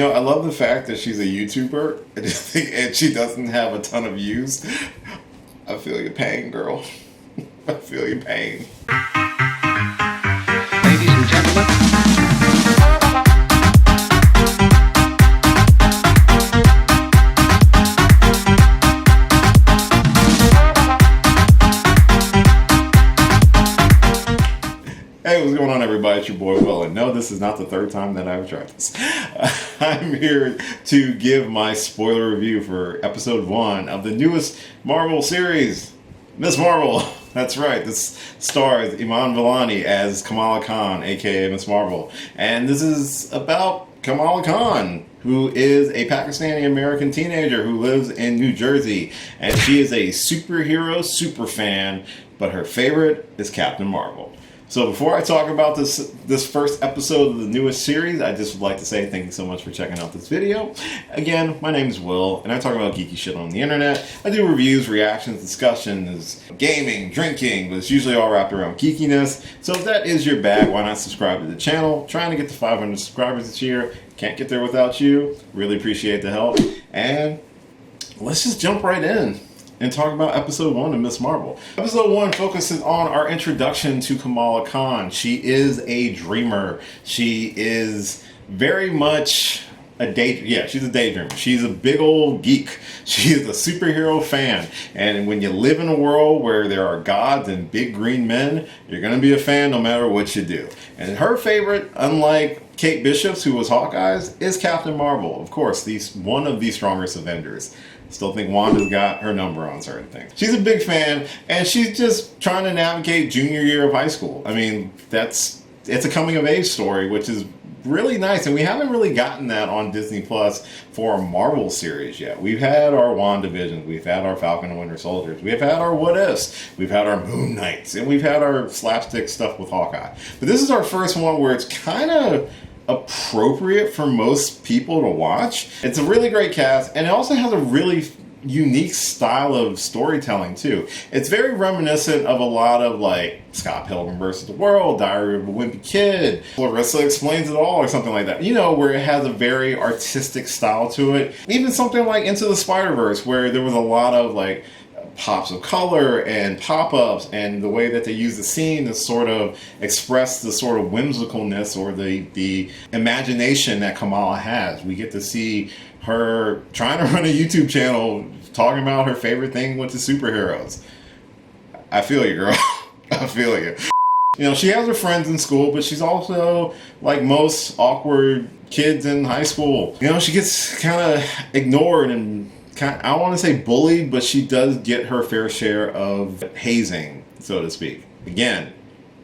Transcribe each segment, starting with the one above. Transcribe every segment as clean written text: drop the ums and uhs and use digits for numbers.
I love the fact that she's a YouTuber and she doesn't have a ton of views. I feel your pain, girl. I feel your pain. Ladies and gentlemen. Hey, what's going on, everybody? It's your boy Will, and no, this is not the third time that I've tried this. I'm here to give my spoiler review for episode 1 of the newest Marvel series, Miss Marvel. That's right, this stars Iman Vellani as Kamala Khan, aka Miss Marvel. And this is about Kamala Khan, who is a Pakistani-American teenager who lives in New Jersey. And she is a superhero superfan, but her favorite is Captain Marvel. So before I talk about this first episode of the newest series, I just would like to say thank you so much for checking out this video. Again, my name is Will, and I talk about geeky shit on the internet. I do reviews, reactions, discussions, gaming, drinking, but it's usually all wrapped around geekiness. So if that is your bag, why not subscribe to the channel? Trying to get to 500 subscribers this year. Can't get there without you. Really appreciate the help. And let's just jump right in and talk about episode 1 of Miss Marvel. Episode 1 focuses on our introduction to Kamala Khan. She is a dreamer. She is very much she's a daydreamer. She's a big old geek. She is a superhero fan. And when you live in a world where there are gods and big green men, you're going to be a fan no matter what you do. And her favorite, unlike Kate Bishop's, who was Hawkeye's, is Captain Marvel. Of course, one of the strongest Avengers. Still think Wanda's got her number on certain things. She's a big fan, and she's just trying to navigate junior year of high school. I mean, it's a coming of age story, which is really nice, and we haven't really gotten that on Disney Plus for a Marvel series yet. We've had our WandaVisions, we've had our Falcon and Winter Soldiers, we've had our What Ifs, we've had our Moon Knights, and we've had our slapstick stuff with Hawkeye. But this is our first one where it's kind of appropriate for most people to watch. It's a really great cast, and it also has a really unique style of storytelling too. It's very reminiscent of a lot of like Scott Pilgrim vs. the World, Diary of a Wimpy Kid, Clarissa Explains It All, or something like that. Where it has a very artistic style to it. Even something like Into the Spider-Verse, where there was a lot of like pops of color and pop-ups, and the way that they use the scene to sort of express the sort of whimsicalness or the imagination that Kamala has. We get to see her trying to run a YouTube channel talking about her favorite thing with the superheroes. I feel you, girl. I feel you. She has her friends in school, but she's also, like most awkward kids in high school, she gets kind of ignored and I don't want to say bullied, but she does get her fair share of hazing, so to speak. Again,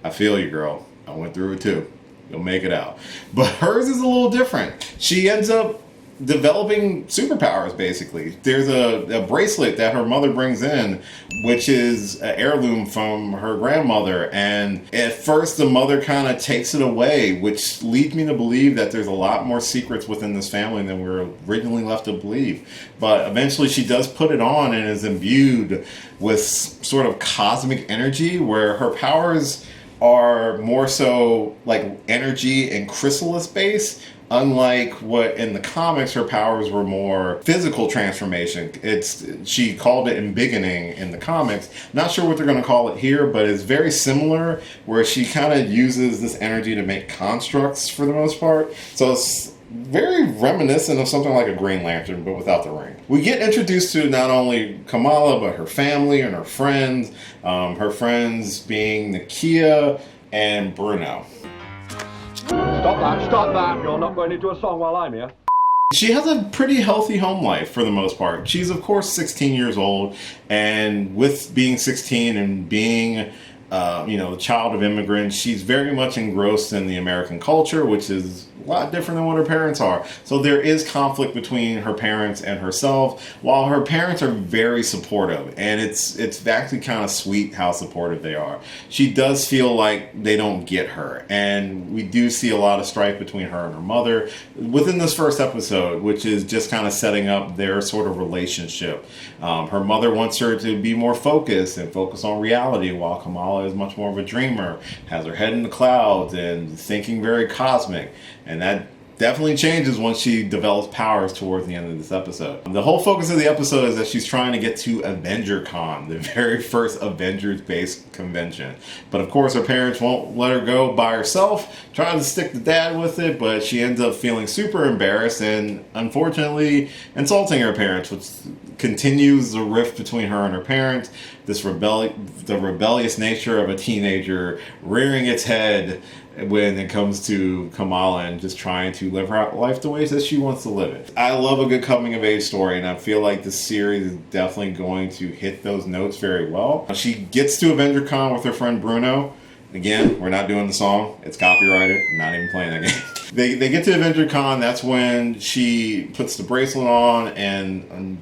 I feel you, girl. I went through it too. You'll make it out. But hers is a little different. She ends up developing superpowers, basically. There's a bracelet that her mother brings in, which is an heirloom from her grandmother, and at first the mother kind of takes it away, which leads me to believe that there's a lot more secrets within this family than we were originally left to believe. But eventually she does put it on and is imbued with sort of cosmic energy, where her powers are more so like energy and chrysalis based. Unlike what in the comics, her powers were more physical transformation. She called it embiggening in the comics. Not sure what they're going to call it here, but it's very similar, where she kind of uses this energy to make constructs for the most part. So it's very reminiscent of something like a Green Lantern, but without the ring. We get introduced to not only Kamala, but her family and her friends. Her friends being Nakia and Bruno. Stop that. You're not going to do a song while I'm here. She has a pretty healthy home life for the most part. She's, of course, 16 years old, and with being 16 and being the child of immigrants, she's very much engrossed in the American culture, which is a lot different than what her parents are. So there is conflict between her parents and herself, while her parents are very supportive, and it's actually kind of sweet how supportive they are. She does feel like they don't get her, and we do see a lot of strife between her and her mother within this first episode, which is just kind of setting up their sort of relationship. Her mother wants her to be more focused and focus on reality, while Kamala is much more of a dreamer, has her head in the clouds and thinking very cosmic. And that definitely changes once she develops powers towards the end of this episode. The whole focus of the episode is that she's trying to get to Avenger Con, the very first Avengers-based convention. But of course, her parents won't let her go by herself, trying to stick the dad with it, but she ends up feeling super embarrassed and unfortunately insulting her parents, which continues the rift between her and her parents, the rebellious nature of a teenager rearing its head when it comes to Kamala and just trying to live her life the ways that she wants to live it. I love a good coming of age story, and I feel like this series is definitely going to hit those notes very well. She gets to AvengerCon with her friend Bruno. Again, we're not doing the song. It's copyrighted. I'm not even playing that game. They get to AvengerCon. That's when she puts the bracelet on and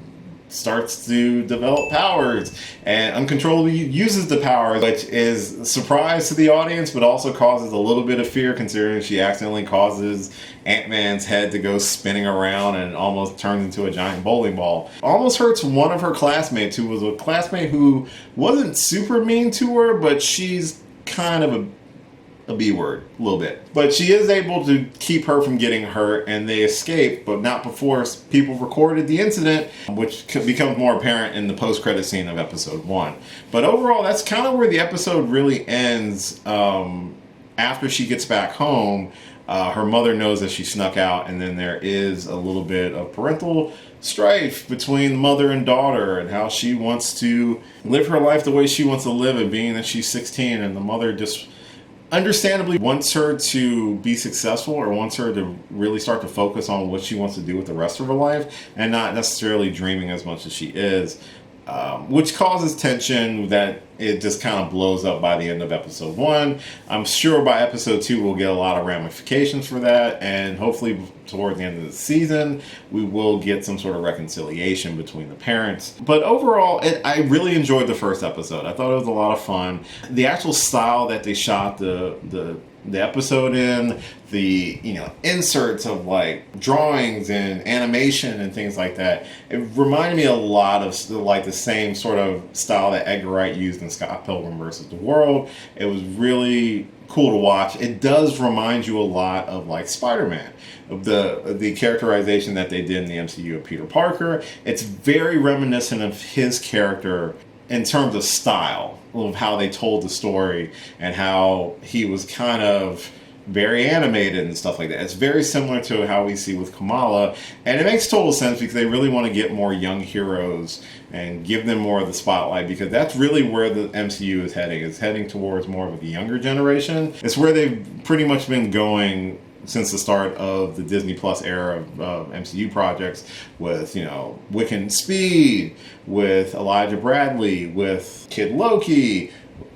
starts to develop powers and uncontrollably uses the powers, which is a surprise to the audience, but also causes a little bit of fear considering she accidentally causes Ant-Man's head to go spinning around and almost turns into a giant bowling ball. Almost hurts one of her classmates, who was a classmate who wasn't super mean to her, but she's kind of a B word, a little bit. But she is able to keep her from getting hurt, and they escape, but not before people recorded the incident, which becomes more apparent in the post-credit scene of episode 1. But overall, that's kind of where the episode really ends. After she gets back home, her mother knows that she snuck out, and then there is a little bit of parental strife between mother and daughter and how she wants to live her life the way she wants to live it, being that she's 16, and the mother just understandably wants her to be successful, or wants her to really start to focus on what she wants to do with the rest of her life and not necessarily dreaming as much as she is, which causes tension that it just kind of blows up by the end of episode 1. I'm sure by episode 2 we'll get a lot of ramifications for that, and hopefully toward the end of the season we will get some sort of reconciliation between the parents. But overall, I really enjoyed the first episode. I thought it was a lot of fun. The actual style that they shot the episode in, the inserts of like drawings and animation and things like that, it reminded me a lot of like the same sort of style that Edgar Wright used in Scott Pilgrim vs. the World. It was really cool to watch. It does remind you a lot of like Spider-Man, of the characterization that they did in the MCU of Peter Parker. It's very reminiscent of his character in terms of style, of how they told the story and how he was kind of very animated and stuff like that. It's very similar to how we see with Kamala, and it makes total sense because they really want to get more young heroes and give them more of the spotlight, because that's really where the MCU is heading. It's heading towards more of a younger generation. It's where they've pretty much been going since the start of the Disney Plus era of MCU projects, with Wiccan Speed, with Elijah Bradley, with Kid Loki,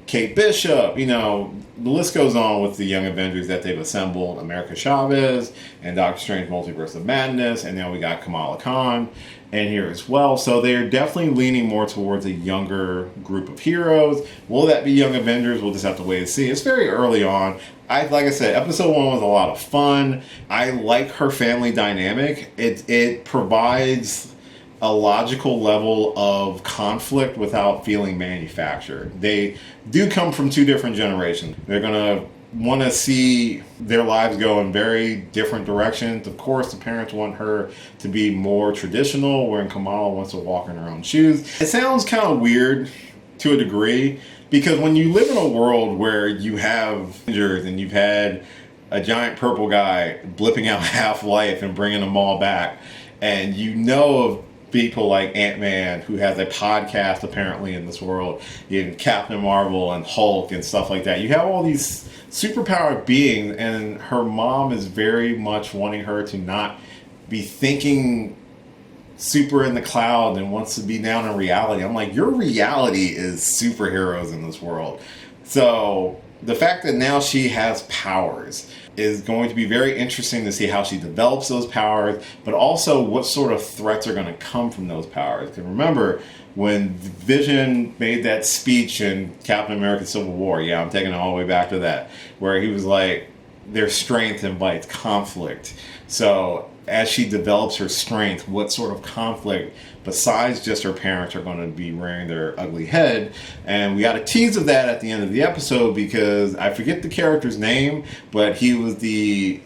Kate Bishop, the list goes on with the Young Avengers that they've assembled. America Chavez and Doctor Strange Multiverse of Madness, and now we got Kamala Khan in here as well. So they're definitely leaning more towards a younger group of heroes. Will that be Young Avengers? We'll just have to wait and see. It's very early on. Like I said, episode 1 was a lot of fun. I like her family dynamic. It provides a logical level of conflict without feeling manufactured. They do come from 2 different generations. They're going to want to see their lives go in very different directions. Of course, the parents want her to be more traditional, wherein Kamala wants to walk in her own shoes. It sounds kind of weird to a degree, because when you live in a world where you have Avengers and you've had a giant purple guy blipping out Half-Life and bringing them all back, and of people like Ant-Man, who has a podcast apparently in this world, in Captain Marvel and Hulk and stuff like that. You have all these superpowered beings, and her mom is very much wanting her to not be thinking super in the cloud and wants to be down in reality. I'm like, your reality is superheroes in this world. So the fact that now she has powers is going to be very interesting to see how she develops those powers, but also what sort of threats are going to come from those powers. Because remember, when Vision made that speech in Captain America Civil War, I'm taking it all the way back to that, where he was like, their strength invites conflict. So as she develops her strength, what sort of conflict besides just her parents are going to be rearing their ugly head. And we got a tease of that at the end of the episode, because I forget the character's name, but he was the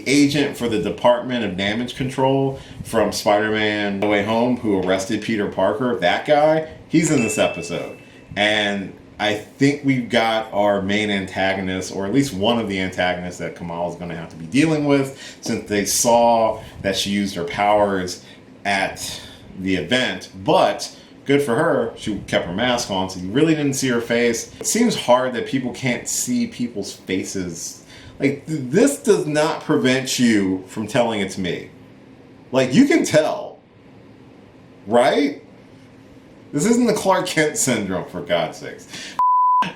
agent for the Department of Damage Control from Spider-Man No Way Home who arrested Peter Parker. That guy, he's in this episode. And I think we've got our main antagonist, or at least one of the antagonists that Kamala's going to have to be dealing with, since they saw that she used her powers at the event. But good for her, she kept her mask on, so you really didn't see her face. It seems hard that people can't see people's faces. Like, this does not prevent you from telling it's me. Like, you can tell, right? This isn't the Clark Kent syndrome, for God's sakes.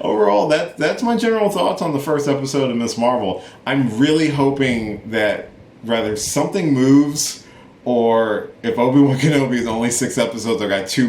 Overall, that's my general thoughts on the first episode of Ms. Marvel. I'm really hoping that rather something moves, or if Obi-Wan Kenobi is only 6 episodes, I got 2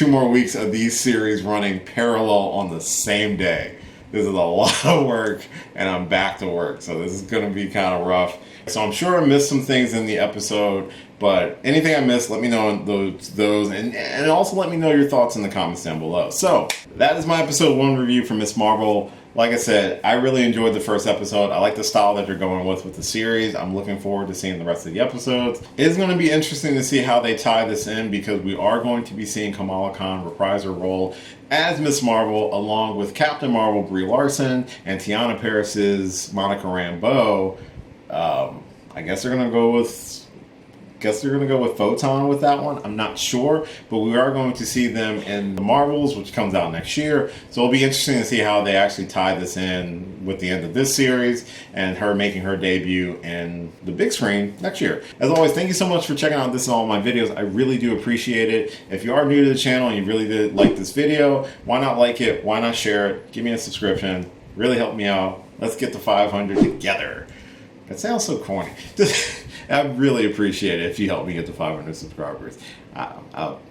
more weeks of these series running parallel on the same day. This is a lot of work, and I'm back to work, so this is going to be kind of rough. So I'm sure I missed some things in the episode, but anything I missed, let me know in those, and also let me know your thoughts in the comments down below. So that is my episode 1 review for Ms. Marvel. Like I said, I really enjoyed the first episode. I like the style that they're going with the series. I'm looking forward to seeing the rest of the episodes. It is going to be interesting to see how they tie this in, because we are going to be seeing Kamala Khan reprise her role as Ms. Marvel, along with Captain Marvel Brie Larson and Tiana Paris's Monica Rambeau. I guess they're going to go with Photon with that one. I'm not sure, but we are going to see them in the Marvels, which comes out next year. So it'll be interesting to see how they actually tie this in with the end of this series and her making her debut in the big screen next year. As always, thank you so much for checking out this and all of my videos. I really do appreciate it. If you are new to the channel and you really did like this video, why not like it? Why not share it? Give me a subscription. Really help me out. Let's get to 500 together. That sounds so corny. I really appreciate it if you help me get to 500 subscribers. I'll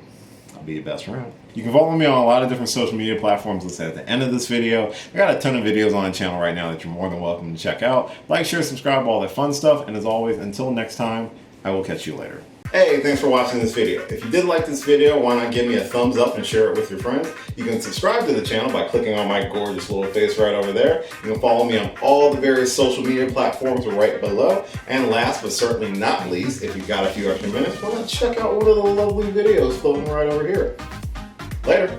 be your best friend. You can follow me on a lot of different social media platforms listed at the end of this video. I got a ton of videos on the channel right now that you're more than welcome to check out. Like, share, subscribe, all that fun stuff. And as always, until next time, I will catch you later. Hey, thanks for watching this video. If you did like this video, why not give me a thumbs up and share it with your friends? You can subscribe to the channel by clicking on my gorgeous little face right over there. You can follow me on all the various social media platforms right below. And last but certainly not least, if you've got a few extra minutes, why not check out one of the lovely videos floating right over here. Later.